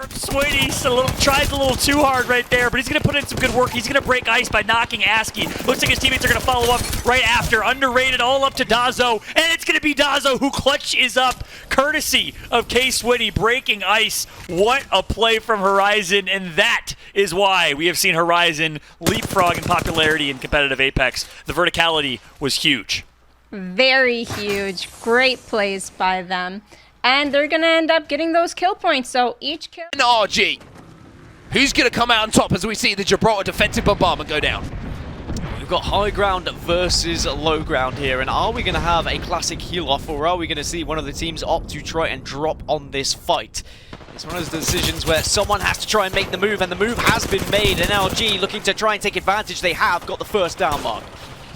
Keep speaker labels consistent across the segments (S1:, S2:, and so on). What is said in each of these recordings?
S1: Swinny tries a little too hard right there, but he's going to put in some good work. He's going to break ice by knocking ASCII. Looks like his teammates are going to follow up right after. Underrated all up to Dazo, and it's going to be Dazo who clutches up, courtesy of K-Swinny breaking ice. What a play from Horizon, and that is why we have seen Horizon leapfrog in popularity in competitive Apex. The verticality was huge.
S2: Very huge. Great plays by them. And they're going to end up getting those kill points. So each kill...
S3: And RG, who's going to come out on top as we see the Gibraltar defensive bombardment go down?
S4: We've got high ground versus low ground here, and are we going to have a classic heal-off, or are we going to see one of the teams opt to try and drop on this fight? It's one of those decisions where someone has to try and make the move, and the move has been made, and LG looking to try and take advantage. They have got the first down mark.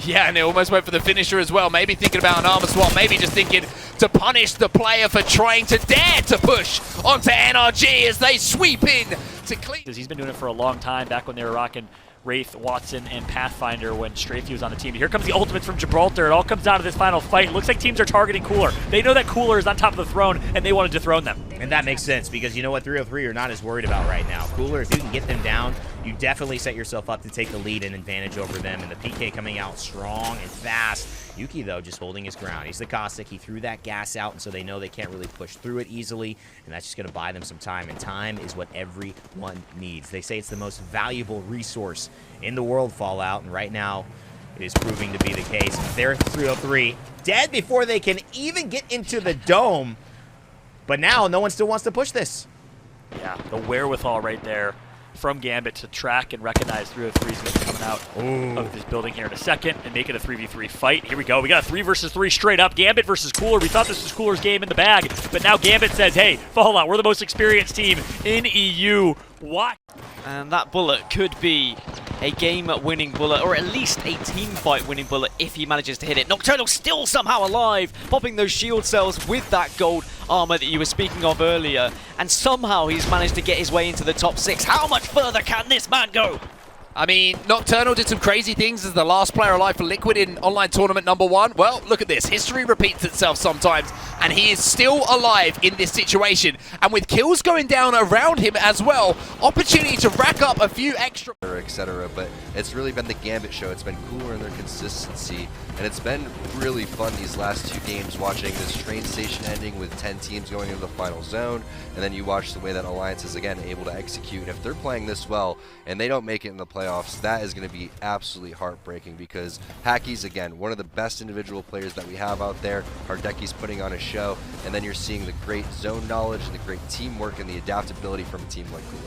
S3: Yeah, and they almost went for the finisher as well. Maybe thinking about an armor swap, maybe just thinking to punish the player for trying to dare to push onto NRG as they sweep in to clean.
S1: He's been doing it for a long time, back when they were rocking Wraith, Watson, and Pathfinder when Strafey was on the team. Here comes the ultimates from Gibraltar. It all comes down to this final fight. It looks like teams are targeting Cooler. They know that Cooler is on top of the throne, and they want to dethrone them.
S5: And that makes sense, because you know what, 303 you're not as worried about right now. Cooler, if you can get them down, you definitely set yourself up to take the lead and advantage over them. And the PK coming out strong and fast. Yuki, though, just holding his ground. He's the Caustic. He threw that gas out, and so they know they can't really push through it easily, and that's just going to buy them some time. And time is what everyone needs. They say it's the most valuable resource in the world, Fallout, and right now it is proving to be the case. They're 303 dead before they can even get into the dome, but now no one still wants to push this.
S1: Yeah, the wherewithal right there from Gambit to track and recognize 303 is going to be coming out of this building here in a second and make it a 3v3 fight. Here we go. We got a 3 versus 3 straight up. Gambit versus Cooler. We thought this was Cooler's game in the bag, but now Gambit says, hey, Fallout, we're the most experienced team in EU. What?
S4: And that bullet could be a game-winning bullet, or at least a team-fight-winning bullet if he manages to hit it. Nocturnal still somehow alive, popping those shield cells with that gold armor that you were speaking of earlier, and somehow he's managed to get his way into the top 6. How much further can this man go?
S3: I mean, Nocturnal did some crazy things as the last player alive for Liquid in online tournament #1. Well, look at this. History repeats itself sometimes, and he is still alive in this situation. And with kills going down around him as well, opportunity to rack up a few extra...
S6: etc. But it's really been the Gambit show. It's been Cooler in their consistency, and it's been really fun these last 2 games watching this train station ending with 10 teams going into the final zone, and then you watch the way that Alliance is again able to execute. And if they're playing this well and they don't make it in the playoffs, that is going to be absolutely heartbreaking, because Hacky's again one of the best individual players that we have out there. Hardeki's putting on a show, and then you're seeing the great zone knowledge and the great teamwork and the adaptability from a team like Cooler.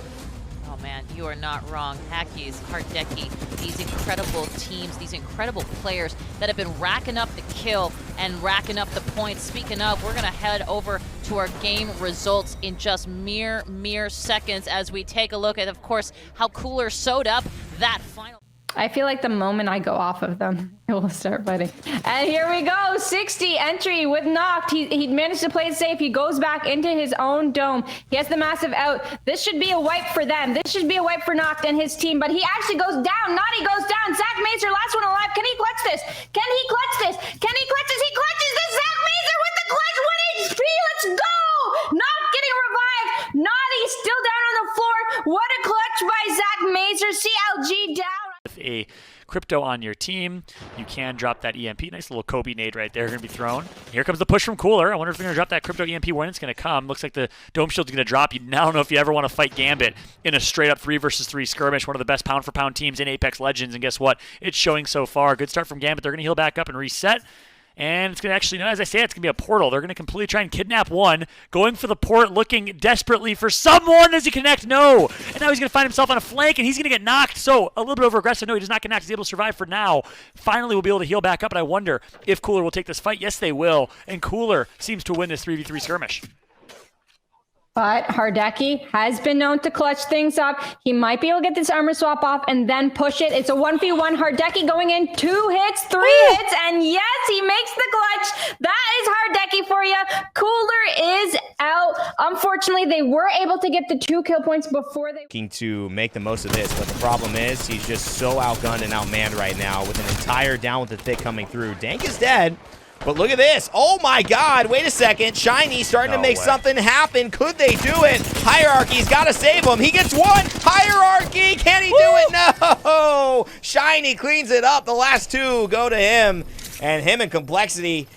S7: Oh man, you are not wrong. Hacky's, Hardeki, these incredible teams, these incredible players that have been racking up the kill and racking up the points. Speaking of, we're gonna head over to our game results in just mere seconds as we take a look at, of course, how Cooler sewed up that final.
S2: I feel like the moment I go off of them, it will start fighting. And here we go, 60 entry with Noct. He managed to play it safe. He goes back into his own dome. He has the massive out. This should be a wipe for them. This should be a wipe for Noct and his team, but he actually goes down. Naughty goes down. Zach Mazer, last one alive. Can he clutch this? Can he clutch this? Can he clutch this? He clutches this. Zach Mazer with the clutch. 1 HP. Let's go. Noct getting revived. Naughty still down on the floor. What a clutch by Zach Mazer. CLG down.
S1: With a crypto on your team, you can drop that EMP. Nice little Kobe nade right there going to be thrown. Here comes the push from Cooler. I wonder if they're going to drop that crypto EMP when it's going to come. Looks like the dome shield's going to drop. You now know if you ever want to fight Gambit in a straight-up 3 versus 3 skirmish. One of the best pound-for-pound teams in Apex Legends, and guess what? It's showing so far. Good start from Gambit. They're going to heal back up and reset. And it's going to actually, as I say, it's going to be a portal. They're going to completely try and kidnap one. Going for the port, looking desperately for someone. Does he connect? No. And now he's going to find himself on a flank, and he's going to get knocked. So a little bit over-aggressive. No, he does not get knocked. He's able to survive for now. Finally, we'll be able to heal back up, and I wonder if Cooler will take this fight. Yes, they will. And Cooler seems to win this 3v3 skirmish.
S2: But Hardeki has been known to clutch things up. He might be able to get this armor swap off and then push it. It's a 1v1. Hardeki going in, 2 hits, 3 hits, and yes, he makes the clutch. That is Hardeki for you. Cooler is out. Unfortunately, they were able to get the 2 kill points before they...
S5: Looking to make the most of this, but the problem is he's just so outgunned and outmanned right now with an entire down with the thick coming through. Dank is dead. But look at this. Oh my God. Wait a second. Shiny starting to make something happen. Could they do it? Hierarchy's got to save him. He gets one. Hierarchy. Can he do it? No. Shiny cleans it up. The last two go to him. And him and Complexity.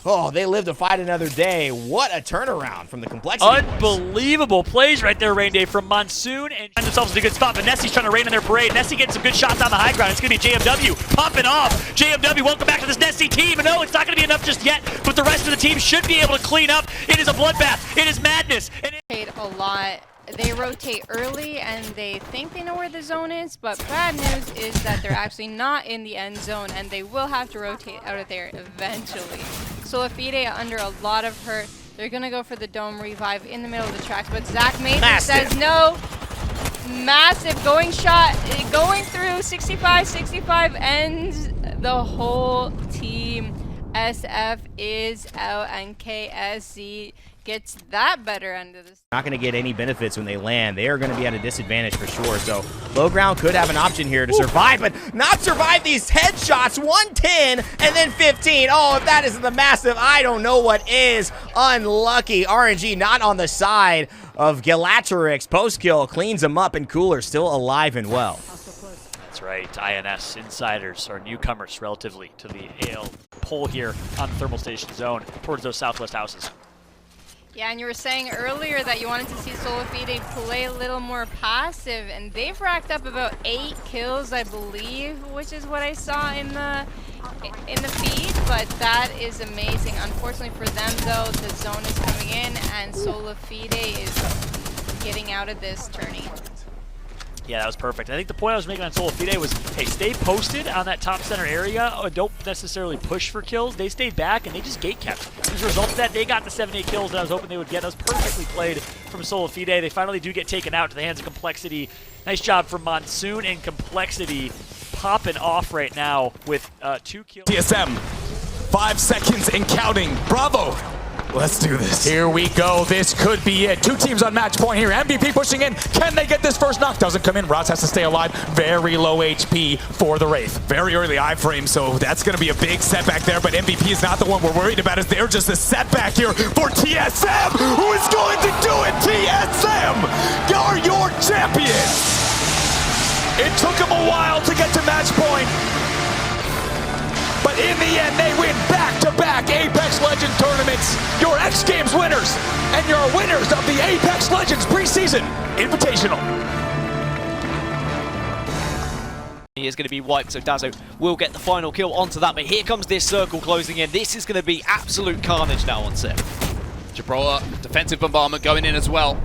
S5: Oh, they live to fight another day. What a turnaround from the Complexity boys.
S1: Unbelievable plays right there, Rain Day, from Monsoon, and find themselves in a good spot. But Nessie's trying to rain on their parade. Nessie getting some good shots on the high ground. It's going to be JMW popping off. JMW, welcome back to this Nessie team. And no, it's not going to be enough just yet, but the rest of the team should be able to clean up. It is a bloodbath. It is madness. And
S8: A lot. They rotate early and they think they know where the zone is, but bad news is that they're actually not in the end zone and they will have to rotate out of there eventually. Solafide under a lot of hurt. They're gonna go for the dome revive in the middle of the tracks, but Zach Mason says no. Massive going shot, going through 65 ends the whole team. SF is out and KSC gets that better end of this.
S5: Not going to get any benefits when they land. They are going to be at a disadvantage for sure. So low ground could have an option here to survive, but not survive these headshots. 110 and then 15. Oh, if that isn't the massive, I don't know what is. Unlucky. RNG not on the side of Galatrix. Post kill cleans him up, and Cooler still alive and well.
S1: that's right, INS insiders are newcomers relatively to the AL poll here on the thermal station zone towards those southwest houses.
S8: Yeah, and you were saying earlier that you wanted to see Solafide play a little more passive, and they've racked up about 8 kills, I believe, which is what I saw in the feed, but that is amazing. Unfortunately for them, though, the zone is coming in, and Solafide is getting out of this tourney.
S1: Yeah, that was perfect. I think the point I was making on Solafide was, hey, stay posted on that top center area. Don't necessarily push for kills. They stayed back, and they just gate kept. As a result of that, they got the 7-8 kills that I was hoping they would get. That was perfectly played from Solafide. They finally do get taken out to the hands of Complexity. Nice job from Monsoon and Complexity popping off right now with 2 kills.
S9: TSM, 5 seconds and counting. Bravo. Let's do this. Here we go. This could be it. 2 teams on match point here. MVP pushing in. Can they get this first knock? Doesn't come in. Roz has to stay alive. Very low HP for the Wraith. Very early iframe, so that's going to be a big setback there, but MVP is not the one we're worried about. Is they're just a setback here for TSM. Who is going to do it? TSM are your champions. It took them a while to get to match point, but in the end, they win back-to-back Apex Legends tournaments. Your X Games winners and your winners of the Apex Legends preseason Invitational.
S4: He is going to be wiped, so Dazzo will get the final kill onto that, but here comes this circle closing in. This is going to be absolute carnage now on set.
S3: Gibraltar, defensive bombardment going in as well.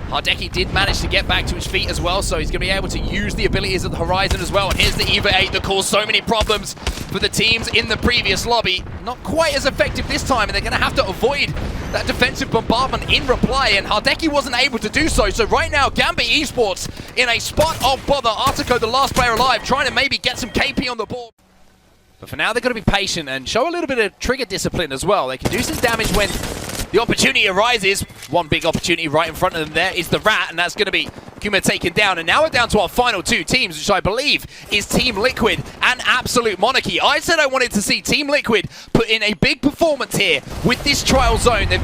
S3: Hardeki did manage to get back to his feet as well, so he's going to be able to use the abilities of the Horizon as well. And here's the EVA 8 that caused so many problems for the teams in the previous lobby. Not quite as effective this time, and they're going to have to avoid that defensive bombardment in reply, and Hardeki wasn't able to do so. So right now, Gambit Esports in a spot of bother. Artico, the last player alive, trying to maybe get some KP on the board. But for now, they've got to be patient and show a little bit of trigger discipline as well. They can do some damage when the opportunity arises. One big opportunity right in front of them there is the Rat, and that's going to be Kuma taken down. And now we're down to our final 2 teams, which I believe is Team Liquid and Absolute Monarchy. I said I wanted to see Team Liquid put in a big performance here with this trial zone. They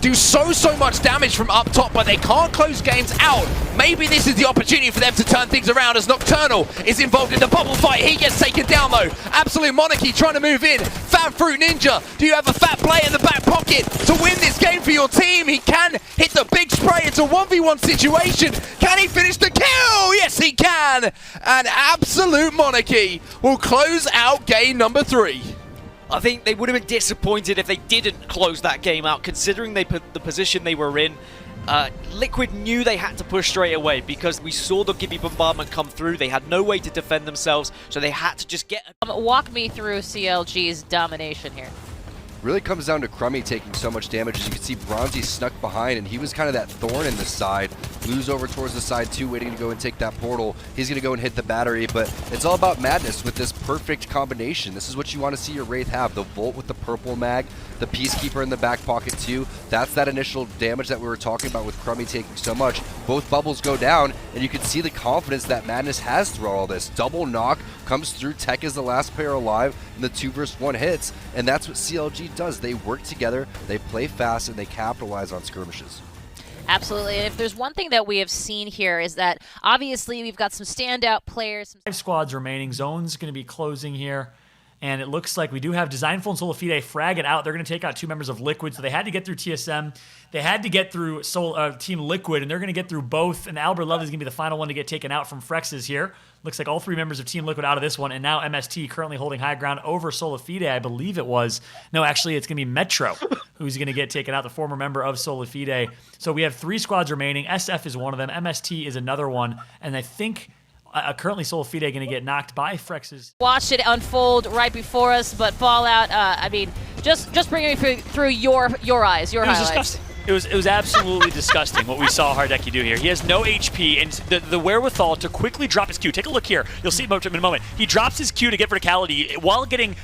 S3: do so much damage from up top, but they can't close games out. Maybe this is the opportunity for them to turn things around, as Nocturnal is involved in the bubble fight. He gets taken down though. Absolute Monarchy trying to move in. Fat Fruit Ninja, do you have a fat play in the back pocket to win this game for your team? He can hit the big spray. It's a 1v1 situation. Can he finish the kill? Yes, he can. And Absolute Monarchy will close out game number 3.
S4: I think they would have been disappointed if they didn't close that game out, considering they put the position they were in. Liquid knew they had to push straight away because we saw the Gibby bombardment come through. They had no way to defend themselves, so they had to just get...
S7: Walk me through CLG's domination here.
S6: Really comes down to Crummy taking so much damage. As you can see, Bronzy snuck behind, and he was kind of that thorn in the side. Blue's over towards the side too, waiting to go and take that portal. He's going to go and hit the battery, but it's all about madness with this perfect combination. This is what you want to see your Wraith have. The Volt with the purple mag, the Peacekeeper in the back pocket too. That's that initial damage that we were talking about with Crummy taking so much. Both bubbles go down, and you can see the confidence that Madness has through all this. Double knock, comes through. Tech is the last player alive in the 2v1 hits, and that's what CLG does. They work together, they play fast, and they capitalize on skirmishes.
S7: Absolutely, and if there's one thing that we have seen here is that obviously we've got some standout players.
S1: 5 squads remaining. Zone's going to be closing here. And it looks like we do have Designful and Solifide frag it out. They're going to take out 2 members of Liquid, so they had to get through TSM. They had to get through Team Liquid, and they're going to get through both. And Albert Lovely is going to be the final one to get taken out from Frex's here. Looks like all 3 members of Team Liquid out of this one, and now MST currently holding high ground over Solifide, I believe it was. No, actually, it's going to be Metro who's going to get taken out, the former member of Solifide. So we have 3 squads remaining. SF is one of them. MST is another one. And I think... currently, Solifide going to get knocked by Frex's.
S7: Watched it unfold right before us, but Fallout. I mean, just bringing me through your eyes, your highlights.
S1: Disgusting. It was absolutely disgusting what we saw Hardeki do here. He has no HP and the wherewithal to quickly drop his Q. Take a look here. You'll see him in a moment. He drops his Q to get verticality while getting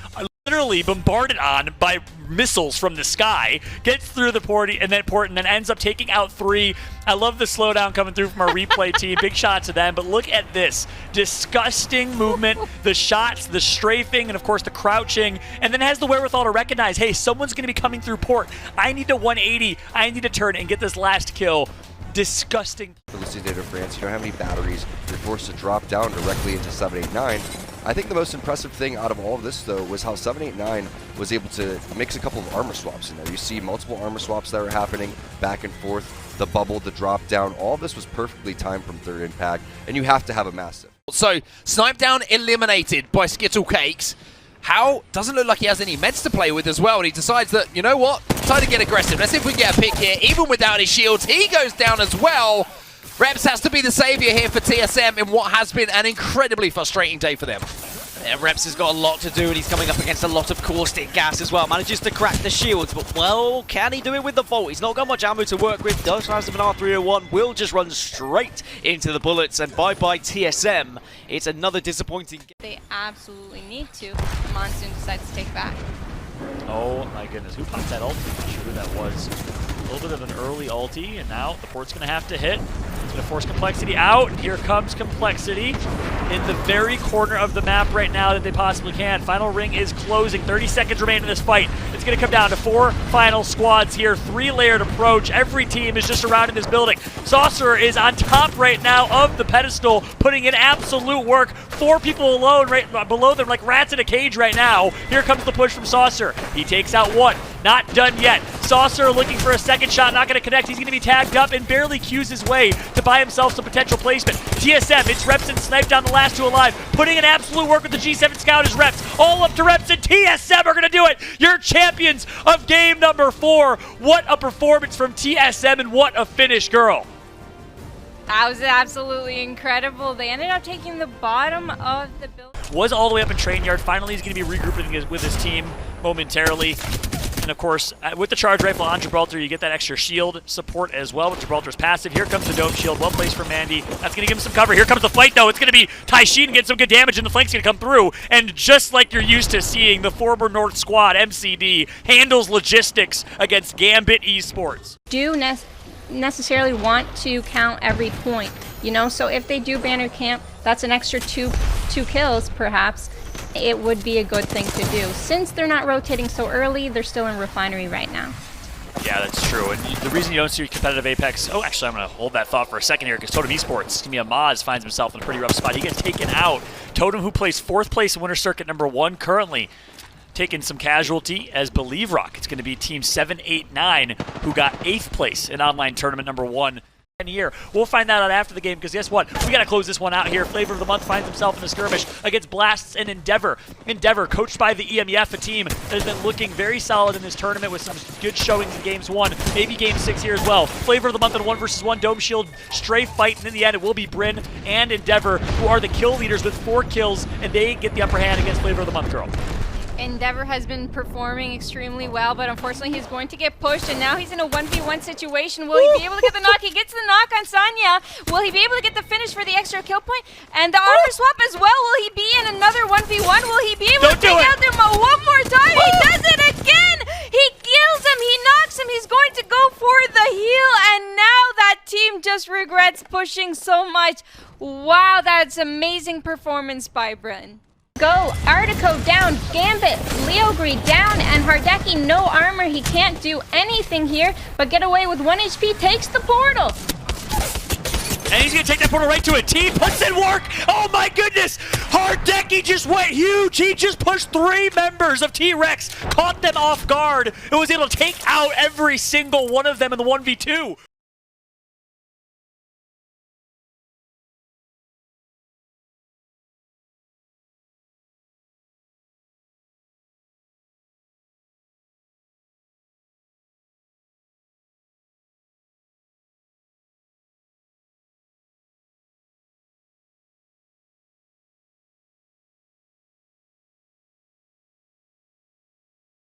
S1: literally bombarded on by missiles from the sky, gets through the port and then ends up taking out 3. I love the slowdown coming through from our replay team. Big shot to them, but look at this disgusting movement, the shots, the strafing, and of course the crouching, and then has the wherewithal to recognize, hey, someone's going to be coming through port. I need to 180. I need to turn and get this last kill. Disgusting.
S6: For the Cité de France, you don't have any batteries. You're forced to drop down directly into 789. I think the most impressive thing out of all of this, though, was how 789 was able to mix a couple of armor swaps in there. You see multiple armor swaps that were happening back and forth, the bubble, the drop down. All of this was perfectly timed from Third Impact, and you have to have a massive.
S3: So, Snipe Down eliminated by Skittle Cakes. How doesn't look like he has any meds to play with as well, and he decides that, you know what, time to get aggressive. Let's see if we can get a pick here. Even without his shields, he goes down as well. Reps has to be the savior here for TSM in what has been an incredibly frustrating day for them.
S4: Yeah, Reps has got a lot to do, and he's coming up against a lot of caustic gas as well. Manages to crack the shields, but, well, can he do it with the Vault? He's not got much ammo to work with. Does have an R301, will just run straight into the bullets, and bye-bye TSM. It's another disappointing game.
S8: They absolutely need to. Monsoon decides to take back.
S1: Oh my goodness, who popped that ulti? Not sure who that was. A little bit of an early ulti, and now the port's going to have to hit. It's going to force Complexity out, and here comes Complexity in the very corner of the map right now that they possibly can. Final ring is closing. 30 seconds remain in this fight. It's going to come down to 4 final squads here. 3-layered approach. Every team is just around in this building. Saucer is on top right now of the pedestal, putting in absolute work. 4 people alone right below them like rats in a cage right now. Here comes the push from Saucer. He takes out 1. Not done yet. Saucer looking for a second shot, not going to connect. He's going to be tagged up and barely cues his way to buy himself some potential placement. TSM, it's Reps and Snipe down the last 2 alive. Putting in absolute work with the G7 Scout is Reps. All up to Reps, and TSM are going to do it. You're champions of game number 4. What a performance from TSM, and what a finish, girl.
S8: That was absolutely incredible. They ended up taking the bottom of the building.
S1: Was all the way up in train yard. Finally, he's going to be regrouping with his team momentarily. And of course, with the charge rifle on Gibraltar, you get that extra shield support as well with Gibraltar's passive. Here comes the dome shield, well placed for Mandy. That's going to give him some cover. Here comes the fight, though. It's going to be Taishin getting some good damage, and the flank's going to come through. And just like you're used to seeing, the former North squad, MCD, handles logistics against Gambit Esports.
S2: Do necessarily want to count every point, you know? So if they do banner camp, that's an extra two kills, perhaps. It would be a good thing to do. Since they're not rotating so early, they're still in Refinery right now.
S1: Yeah, that's true. And the reason you don't see competitive Apex... Oh, actually, I'm going to hold that thought for a second here, because Totem Esports, Maz finds himself in a pretty rough spot. He gets taken out. Totem, who plays 4th place in Winter Circuit number 1 currently, taking some casualty as Believe Rock. It's going to be Team 789, who got 8th place in online tournament number 1. Here. We'll find that out after the game, because guess what? We got to close this one out here. Flavor of the Month finds himself in a skirmish against Blasts and Endeavor. Endeavor, coached by the EMEF, a team that has been looking very solid in this tournament with some good showings in Games 1, maybe Game 6 here as well. Flavor of the Month in 1v1 Dome Shield, stray fight, and in the end it will be Bryn and Endeavor, who are the kill leaders with 4 kills, and they get the upper hand against Flavor of the Month girl.
S8: Endeavor has been performing extremely well, but unfortunately he's going to get pushed, and now he's in a 1v1 situation. Will he be able to get the knock? He gets the knock on Sanya. Will he be able to get the finish for the extra kill point? And the armor swap as well. Will he be in another 1v1? Will he be able to take out their Mo one more time? He does it again! He kills him! He knocks him! He's going to go for the heal, and now that team just regrets pushing so much. Wow, that's amazing performance by Bryn.
S2: Go, Artico down, Gambit, Leogre down, and Hardeki no armor. He can't do anything here, but get away with 1 HP, takes the portal.
S1: And he's going to take that portal right to a T, puts in work. Oh my goodness! Hardeki just went huge. He just pushed 3 members of T-Rex, caught them off guard, and was able to take out every single one of them in the 1v2.